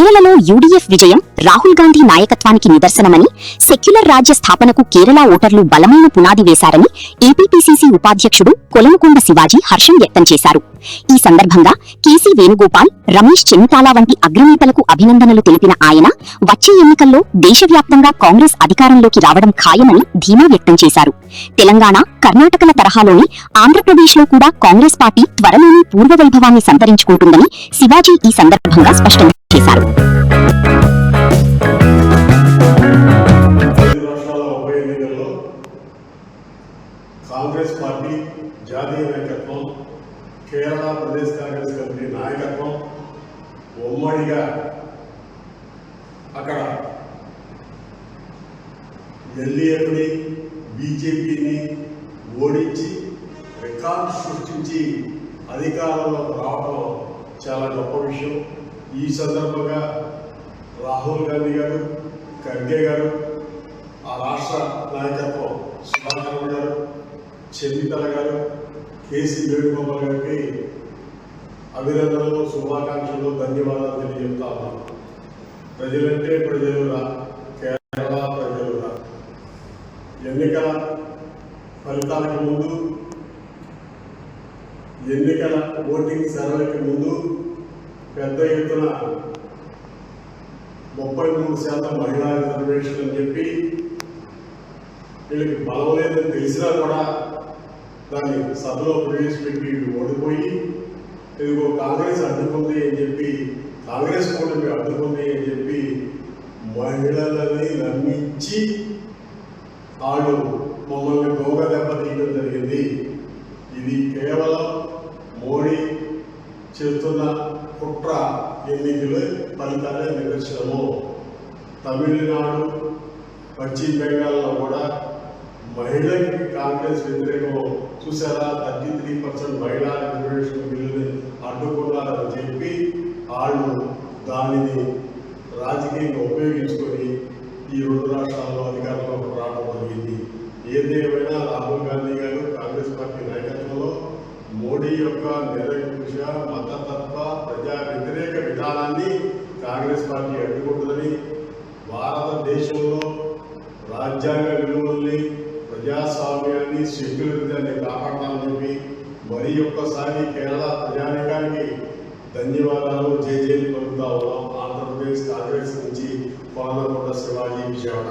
కేరళలో యూడీఎఫ్ విజయం రాహుల్ గాంధీ నాయకత్వానికి నిదర్శనమని, సెక్యులర్ రాజ్య స్థాపనకు కేరళ ఓటర్లు బలమైన పునాది వేశారని ఏపీపీసీసీ ఉపాధ్యక్షుడు కొలనుకొండ శివాజీ హర్షం వ్యక్తం చేశారు. ఈ సందర్భంగా కేసీ వేణుగోపాల్, రమేష్ చెన్నితాలా వంటి అగ్రనేతలకు అభినందనలు తెలిపిన ఆయన వచ్చే ఎన్నికల్లో దేశవ్యాప్తంగా కాంగ్రెస్ అధికారంలోకి రావడం ఖాయమని ధీమా వ్యక్తం చేశారు. తెలంగాణ, కర్ణాటకల తరహాలోని ఆంధ్రప్రదేశ్లో కూడా కాంగ్రెస్ పార్టీ త్వరలోనే పూర్వవైభవాన్ని సంతరించుకుంటుందని శివాజీ ఈ సందర్భంగా స్పష్టం చేశారు. కాంగ్రెస్ పార్టీ జాతీయ నాయకత్వం, కేరళ ప్రదేశ్ కాంగ్రెస్ కమిటీ నాయకత్వం ఉమ్మడిగా అక్కడ ఎల్డీఎఫ్ని, బీజేపీని ఓడించి రికార్డు సృష్టించి అధికారంలోకి రావడం చాలా గొప్ప విషయం. ఈ సందర్భంగా రాహుల్ గాంధీ గారు, ఖర్గే గారు, ఆ రాష్ట్ర నాయకత్వం సుధాకర్ గారు, చెన్నితల గారు, కేసీ వేణుగోపాల్ గారికి అభినందనలు, శుభాకాంక్షలు, ధన్యవాదాలు తెలియజేస్తా ఉన్నాను. ప్రజలంటే ప్రజలురా, కేరళ ప్రజలురా. ఎన్నికల ఫలితాలకు ముందు, ఎన్నికల ఓటింగ్ సరళికి ముందు పెద్ద ఎత్తున 33% మహిళా రిజర్వేషన్ అని చెప్పి వీళ్ళకి బలం లేదని తెలిసినా కూడా దాన్ని సభలో ప్రవేశపెట్టి ఓడిపోయి, ఇదిగో కాంగ్రెస్ అడ్డుకుంది అని చెప్పి, కాంగ్రెస్ కూటమి అడ్డుకుంది అని చెప్పి మహిళలని నమ్మించి వాళ్ళు మమ్మల్ని దోగ దెబ్బ తీయడం జరిగింది. ఇది కేవలం మోడీ చేస్తున్న కుట్ర ఎన్నికల ఫలితాలే నిదర్శనము. తమిళనాడు, పశ్చిమ బెంగాల్లో కూడా మహిళకి కాంగ్రెస్ వ్యతిరేకం చూసారా, 33% మహిళా రిజర్వేషన్ బిల్లుని అడ్డుకున్నారని చెప్పి వాళ్ళు దానిని రాజకీయంగా ఉపయోగించుకొని ఈ 2 రాష్ట్రాల్లో అధికారంలోకి రావడం జరిగింది. ఏదేమైనా రాహుల్ గాంధీ గారు కాంగ్రెస్ పార్టీ నాయకత్వంలో మోడీ యొక్క నిరంకుశ మతతత్వ ప్రజా వ్యతిరేక విధానాన్ని కాంగ్రెస్ పార్టీ అడ్డుకుంటుందని, భారతదేశంలో రాజ్యాంగ విలువల్ని, ప్రజాస్వామ్యాన్ని, సెక్యులరిజాన్ని కాపాడాలని చెప్పి మరి ఒక్కసారి కేరళ ప్రజానికానికి ధన్యవాదాలు, జేజేలు పలుకుతా ఉన్నాం. ఆంధ్రప్రదేశ్ కాంగ్రెస్ నుంచి కొలనుకొండ శివాజీ, విజయవాడ.